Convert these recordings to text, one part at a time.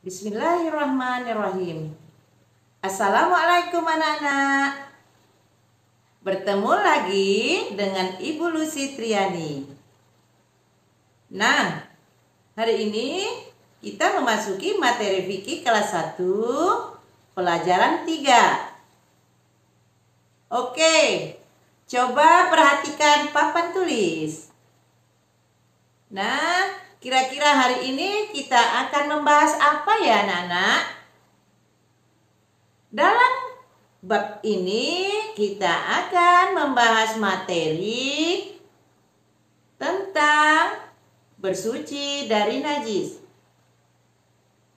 Bismillahirrahmanirrahim. Assalamualaikum anak-anak. Bertemu lagi dengan Ibu Lucy Triani. Nah, hari ini kita memasuki materi fikih kelas 1, pelajaran 3. Oke, coba perhatikan papan tulis. Nah, kira-kira hari ini kita akan membahas apa ya anak-anak? Dalam bab ini kita akan membahas materi tentang bersuci dari najis.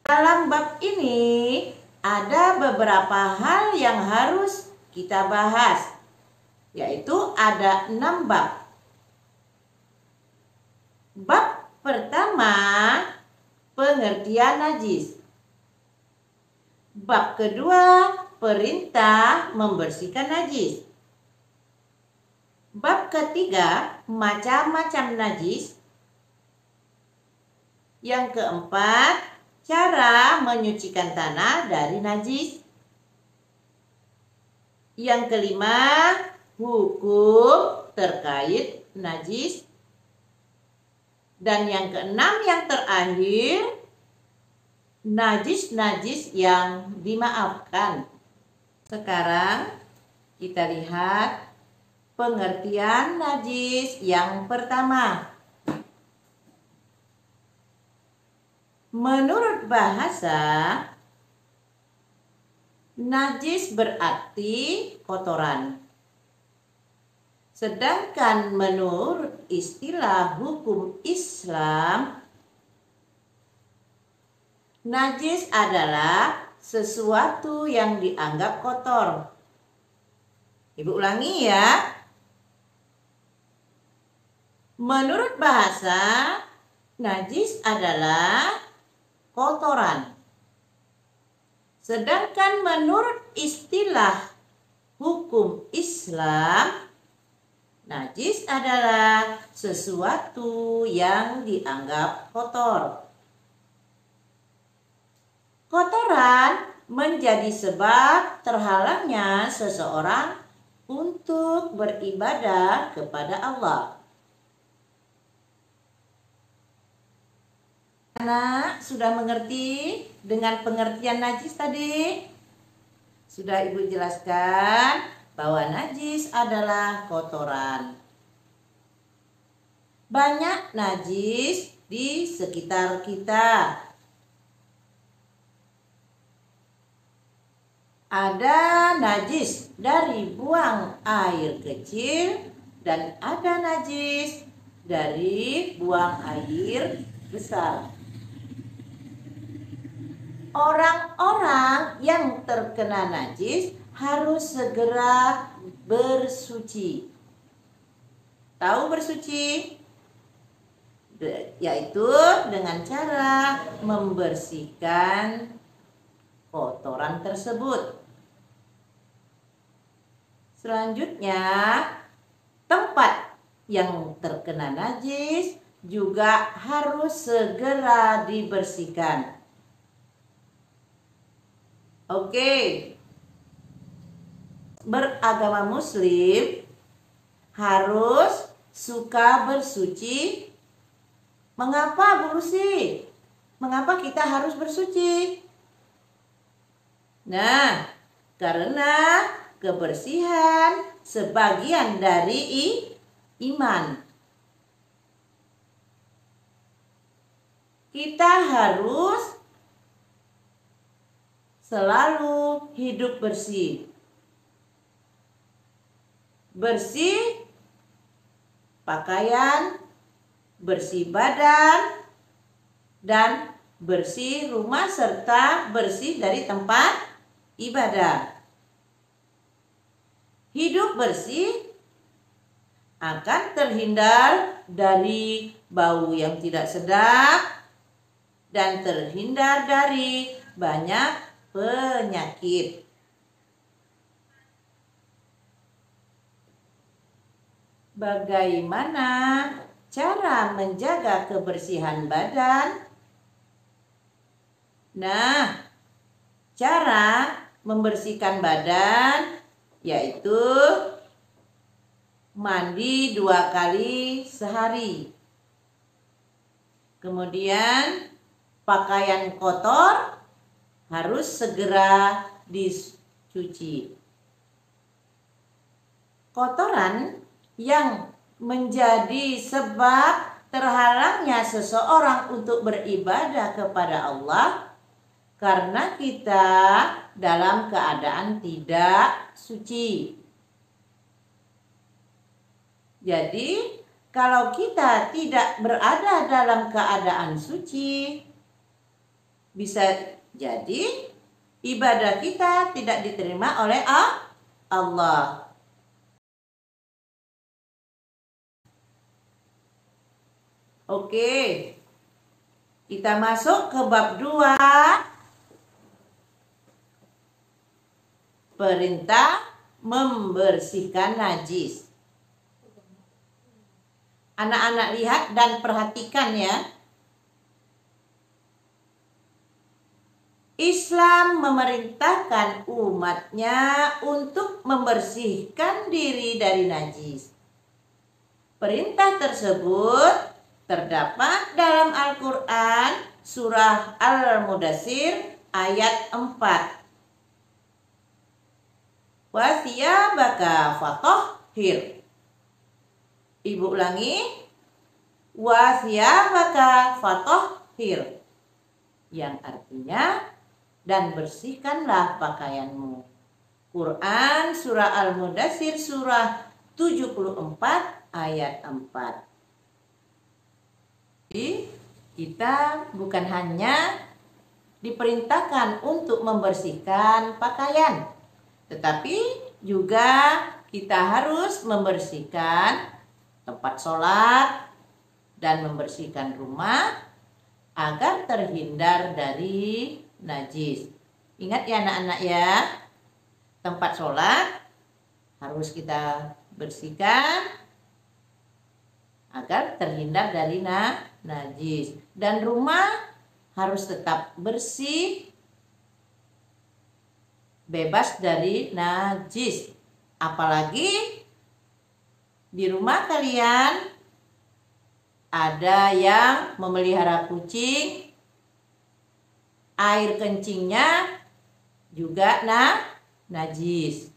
Dalam bab ini ada beberapa hal yang harus kita bahas, yaitu ada 6 bab. Bab pertama, pengertian najis. Bab kedua, perintah membersihkan najis. Bab ketiga, macam-macam najis. Yang keempat, cara menyucikan tanah dari najis. Yang kelima, hukum terkait najis. Dan yang keenam, yang terakhir, najis-najis yang dimaafkan. Sekarang kita lihat pengertian najis yang pertama. Menurut bahasa, najis berarti kotoran. Sedangkan menurut istilah hukum Islam, najis adalah sesuatu yang dianggap kotor. Ibu ulangi ya. Menurut bahasa, najis adalah kotoran. Sedangkan menurut istilah hukum Islam, najis adalah sesuatu yang dianggap kotor. Kotoran menjadi sebab terhalangnya seseorang untuk beribadah kepada Allah. Anak sudah mengerti dengan pengertian najis tadi? Sudah Ibu jelaskan bahwa najis adalah kotoran. Banyak najis di sekitar kita. Ada najis dari buang air kecil dan ada najis dari buang air besar. Orang-orang yang terkena najis harus segera bersuci. Tahu bersuci? Yaitu dengan cara membersihkan kotoran tersebut. Selanjutnya, tempat yang terkena najis juga harus segera dibersihkan. Oke. Beragama Muslim harus suka bersuci. Mengapa Bu Lucy? Mengapa kita harus bersuci? Nah, karena kebersihan sebagian dari iman. Kita harus selalu hidup bersih. Bersih pakaian, bersih badan, dan bersih rumah serta bersih dari tempat ibadah. Hidup bersih akan terhindar dari bau yang tidak sedap dan terhindar dari banyak penyakit. Bagaimana cara menjaga kebersihan badan? Nah, cara membersihkan badan yaitu mandi 2 kali sehari. Kemudian pakaian kotor harus segera dicuci. Kotoran yang menjadi sebab terhalangnya seseorang untuk beribadah kepada Allah karena kita dalam keadaan tidak suci. Jadi, kalau kita tidak berada dalam keadaan suci, bisa jadi ibadah kita tidak diterima oleh Allah. Oke, kita masuk ke bab 2. Perintah membersihkan najis. Anak-anak lihat dan perhatikan ya. Islam memerintahkan umatnya untuk membersihkan diri dari najis. Perintah tersebut terdapat dalam Al-Quran surah Al-Mudaththir ayat 4. Wa thiyabaka fatahhir. Ibu ulangi. Wa thiyabaka fatahhir. Yang artinya, dan bersihkanlah pakaianmu. Quran surah Al-Mudaththir surah 74 ayat 4. Jadi, kita bukan hanya diperintahkan untuk membersihkan pakaian, tetapi juga kita harus membersihkan tempat sholat dan membersihkan rumah agar terhindar dari najis. Ingat ya anak-anak ya, tempat sholat harus kita bersihkan agar terhindar dari najis. Dan rumah harus tetap bersih, bebas dari najis. Apalagi di rumah kalian ada yang memelihara kucing, air kencingnya juga najis.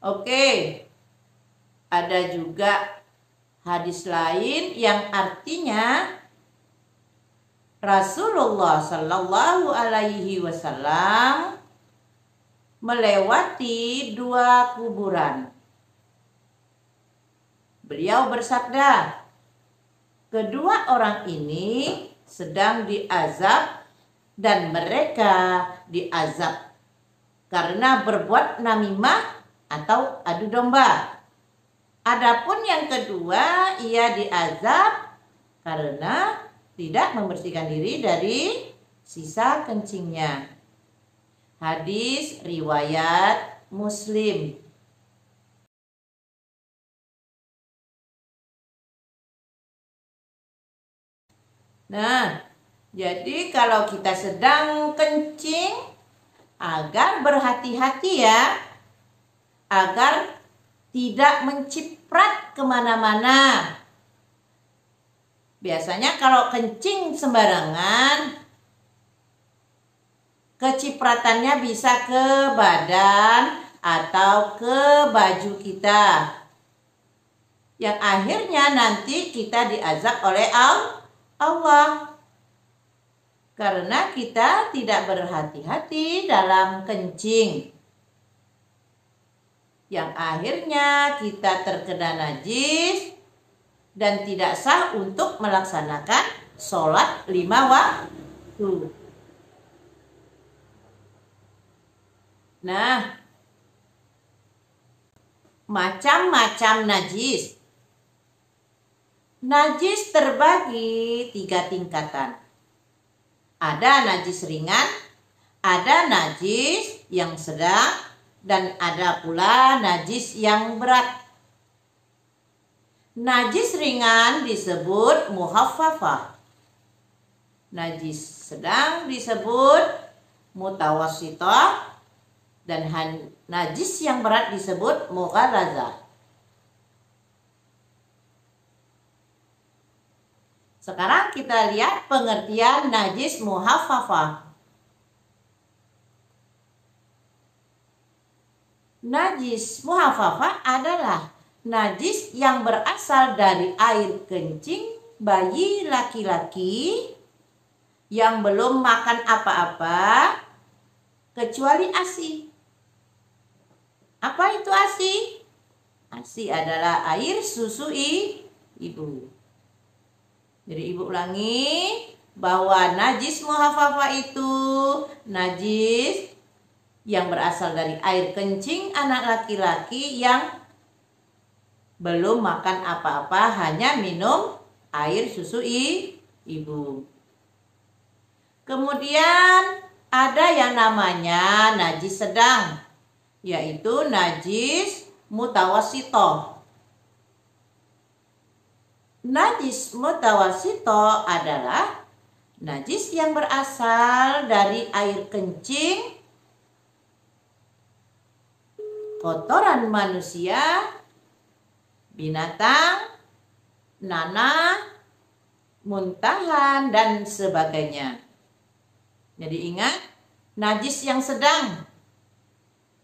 Oke, ada juga hadis lain yang artinya Rasulullah Shallallahu Alaihi Wasallam melewati 2 kuburan. Beliau bersabda, kedua orang ini sedang diazab dan mereka diazab karena berbuat namimah atau adu domba. Adapun yang kedua, ia diazab karena tidak membersihkan diri dari sisa kencingnya. Hadis riwayat Muslim. Nah, jadi kalau kita sedang kencing, agar berhati-hati ya, agar tidak menciprat kemana-mana. Biasanya kalau kencing sembarangan, kecipratannya bisa ke badan atau ke baju kita. Yang akhirnya nanti kita diazab oleh Allah. Karena kita tidak berhati-hati dalam kencing. Yang akhirnya kita terkena najis dan tidak sah untuk melaksanakan sholat 5 waktu. Nah, macam-macam najis. Najis terbagi 3 tingkatan. Ada najis ringan, ada najis yang sedang, dan ada pula najis yang berat. Najis ringan disebut muhaffafah. najis sedang disebut mutawassithah dan najis yang berat disebut mughallazah. Sekarang kita lihat pengertian najis muhaffafah. Najis muhaffafah adalah najis yang berasal dari air kencing bayi laki-laki yang belum makan apa-apa kecuali ASI. Apa itu ASI? ASI adalah air susu ibu. Jadi ibu ulangi bahwa najis muhaffafah itu najis yang berasal dari air kencing anak laki-laki yang belum makan apa-apa, hanya minum air susu ibu. Kemudian ada yang namanya najis sedang, yaitu najis mutawassithah. Najis mutawassithah adalah najis yang berasal dari air kencing, kotoran manusia, binatang, nanah, muntahan, dan sebagainya. Jadi ingat, najis yang sedang,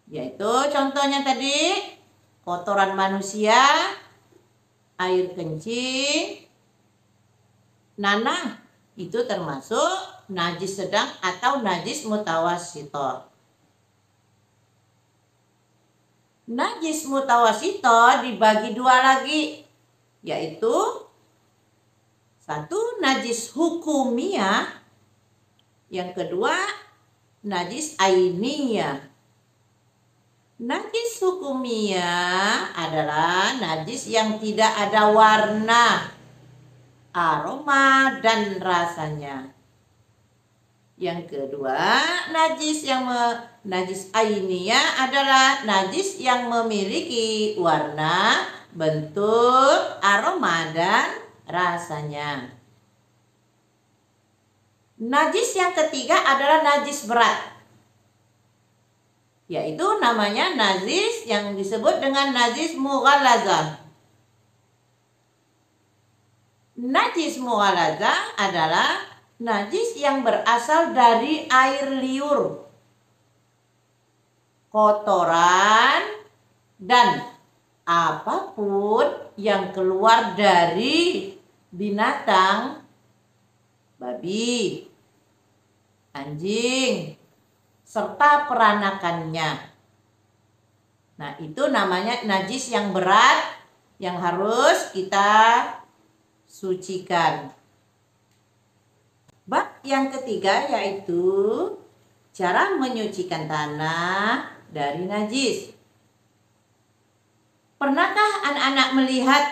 yaitu contohnya tadi kotoran manusia, air kencing, nanah, itu termasuk najis sedang atau najis mutawassithah. Najis mutawassithah dibagi dua lagi, yaitu satu najis hukumiyah, yang kedua najis ainiyah. Najis hukumiyah adalah najis yang tidak ada warna, aroma, dan rasanya. Yang kedua, najis ainiyah adalah najis yang memiliki warna, bentuk, aroma, dan rasanya. Najis yang ketiga adalah najis berat, yaitu namanya najis yang disebut dengan najis mughallazah. Najis mughallazah adalah najis yang berasal dari air liur, kotoran, dan apapun yang keluar dari binatang, babi, anjing, serta peranakannya. Nah, itu namanya najis yang berat yang harus kita sucikan. Bab yang ketiga yaitu cara menyucikan tanah dari najis. Pernahkah anak-anak melihat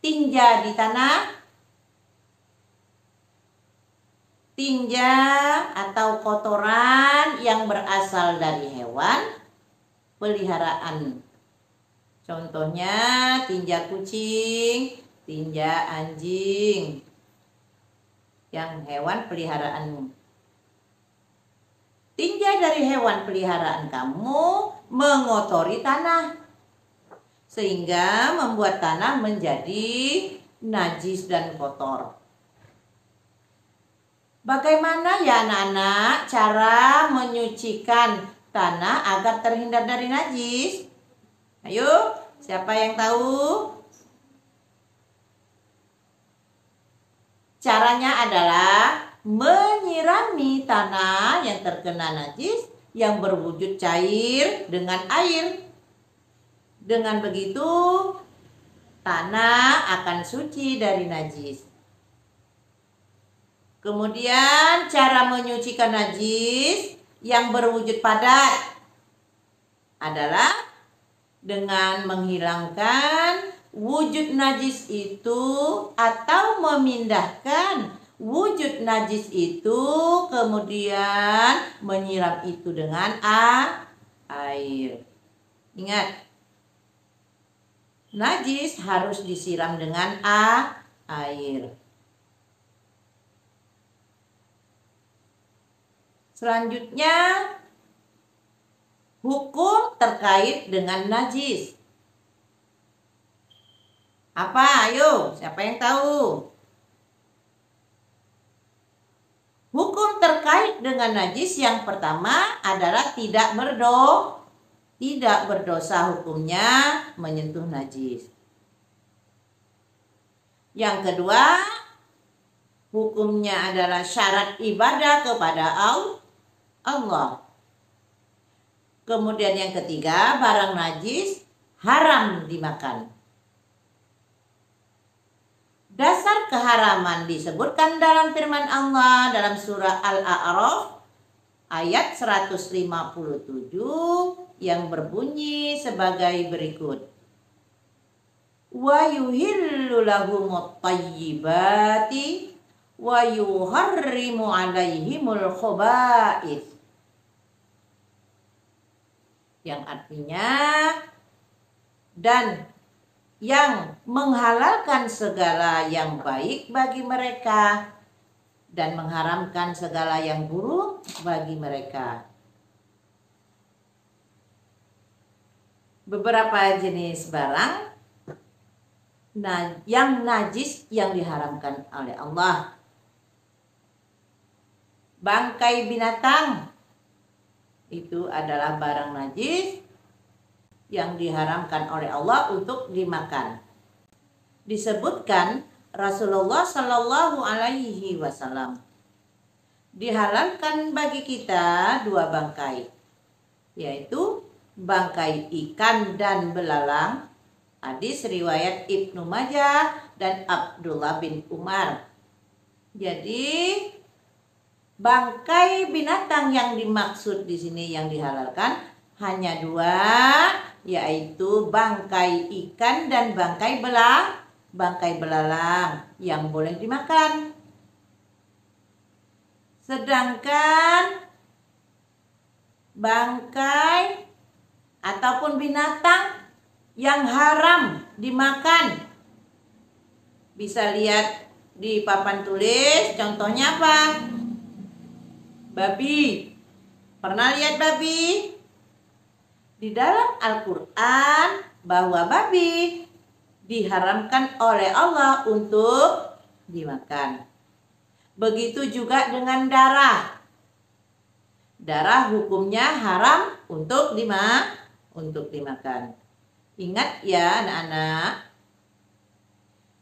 tinja di tanah? Tinja atau kotoran yang berasal dari hewan peliharaan. Contohnya tinja kucing, tinja anjing, yang hewan peliharaan. Tinja dari hewan peliharaan kamu mengotori tanah, sehingga membuat tanah menjadi najis dan kotor. Bagaimana ya anak-anak cara menyucikan tanah agar terhindar dari najis? Ayo, siapa yang tahu? Caranya adalah menyirami tanah yang terkena najis yang berwujud cair dengan air. Dengan begitu, tanah akan suci dari najis. Kemudian cara menyucikan najis yang berwujud padat adalah dengan menghilangkan wujud najis itu atau memindahkan wujud najis itu, kemudian menyiram itu dengan air. Ingat, najis harus disiram dengan air. Selanjutnya, hukum terkait dengan najis. Apa? Ayo, siapa yang tahu? Hukum terkait dengan najis yang pertama adalah tidak berdosa hukumnya menyentuh najis. Yang kedua, hukumnya adalah syarat ibadah kepada Allah. Kemudian yang ketiga, barang najis haram dimakan. Dasar keharaman disebutkan dalam firman Allah dalam surah Al-A'raf ayat 157 yang berbunyi sebagai berikut. Wa yuhillu lahumut thayyibati wa yuharrimu 'alaihimul khaba'ith. Yang artinya, dan yang menghalalkan segala yang baik bagi mereka dan mengharamkan segala yang buruk bagi mereka. Beberapa jenis barang yang najis yang diharamkan oleh Allah. Bangkai binatang itu adalah barang najis yang diharamkan oleh Allah untuk dimakan. Disebutkan Rasulullah Shallallahu Alaihi Wasallam dihalalkan bagi kita dua bangkai, yaitu bangkai ikan dan belalang. Hadis riwayat Ibnu Majah dan Abdullah bin Umar. Jadi bangkai binatang yang dimaksud di sini yang dihalalkan hanya dua, yaitu bangkai ikan dan bangkai belalang yang boleh dimakan. Sedangkan bangkai ataupun binatang yang haram dimakan, bisa lihat di papan tulis, contohnya apa? Babi. Pernah lihat babi? Di dalam Al-Quran bahwa babi diharamkan oleh Allah untuk dimakan. Begitu juga dengan darah. Darah hukumnya haram untuk dimakan. Ingat ya anak-anak.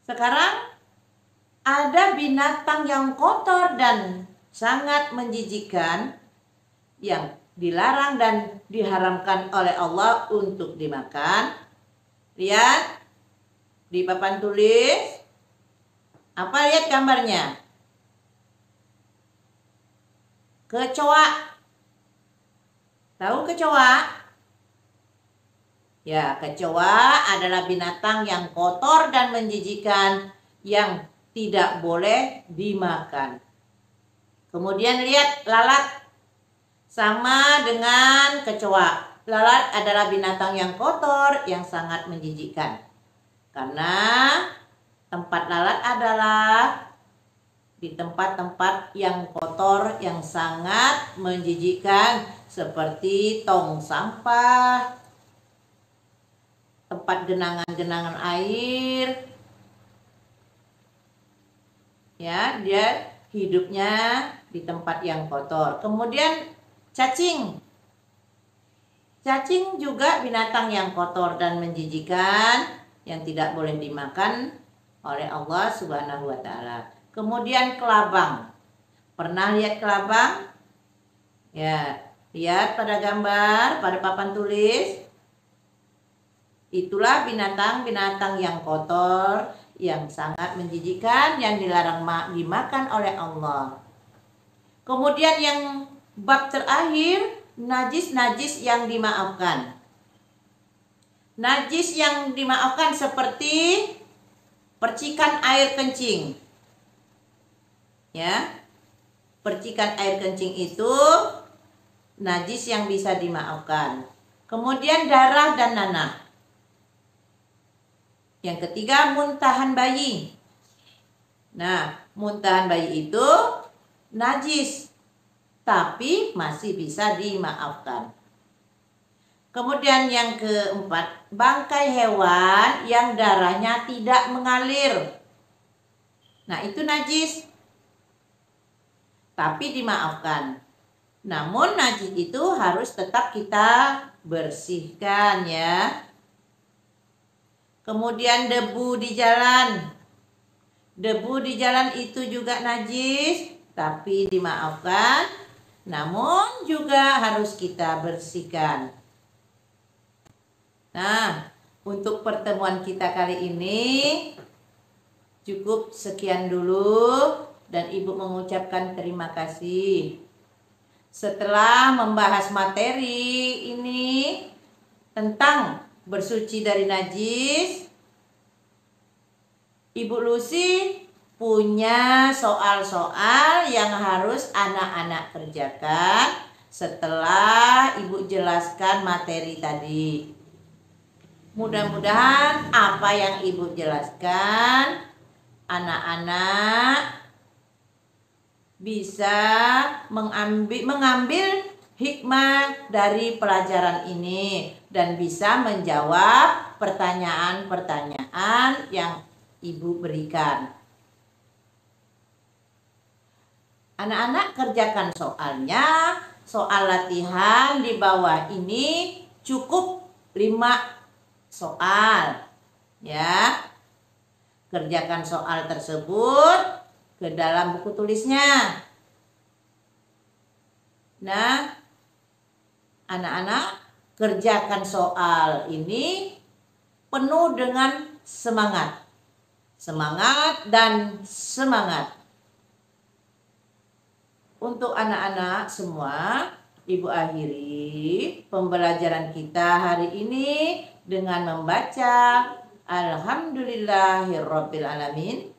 Sekarang ada binatang yang kotor dan sangat menjijikkan yang dilarang dan diharamkan oleh Allah untuk dimakan. Lihat di papan tulis. Apa lihat gambarnya? Kecoa. Tahu kecoa? Ya, kecoa adalah binatang yang kotor dan menjijikkan yang tidak boleh dimakan. Kemudian lihat lalat. Sama dengan kecoa. Lalat adalah binatang yang kotor yang sangat menjijikkan. Karena tempat lalat adalah di tempat-tempat yang kotor yang sangat menjijikkan, seperti tong sampah, tempat genangan-genangan air. Ya, dia hidupnya di tempat yang kotor. Kemudian cacing. Cacing juga binatang yang kotor dan menjijikkan yang tidak boleh dimakan oleh Allah Subhanahu wa taala. Kemudian kelabang. Pernah lihat kelabang? Ya, lihat pada gambar, pada papan tulis. Itulah binatang-binatang yang kotor, yang sangat menjijikkan, yang dilarang dimakan oleh Allah. Kemudian yang bab terakhir, najis-najis yang dimaafkan. Najis yang dimaafkan seperti percikan air kencing. Ya. Percikan air kencing itu najis yang bisa dimaafkan. Kemudian darah dan nanah. Yang ketiga, muntahan bayi. Nah, muntahan bayi itu najis. tapi masih bisa dimaafkan. Kemudian yang keempat, bangkai hewan yang darahnya tidak mengalir. Nah, itu najis, tapi dimaafkan. Namun najis itu harus tetap kita bersihkan ya. Kemudian debu di jalan. Debu di jalan itu juga najis, tapi dimaafkan. Namun juga harus kita bersihkan. Nah, untuk pertemuan kita kali ini cukup sekian dulu dan Ibu mengucapkan terima kasih. Setelah membahas materi ini tentang bersuci dari najis, Ibu Lucy punya soal-soal yang harus anak-anak kerjakan setelah Ibu jelaskan materi tadi. Mudah-mudahan apa yang Ibu jelaskan anak-anak bisa mengambil hikmah dari pelajaran ini dan bisa menjawab pertanyaan-pertanyaan yang Ibu berikan. Anak-anak kerjakan soalnya. Soal latihan di bawah ini cukup 5 soal ya. Kerjakan soal tersebut ke dalam buku tulisnya. Nah, anak-anak kerjakan soal ini penuh dengan semangat. Semangat dan semangat. Untuk anak-anak semua, Ibu akhiri pembelajaran kita hari ini dengan membaca Alhamdulillahirabbil alamin.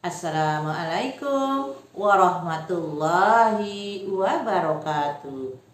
Assalamualaikum warahmatullahi wabarakatuh.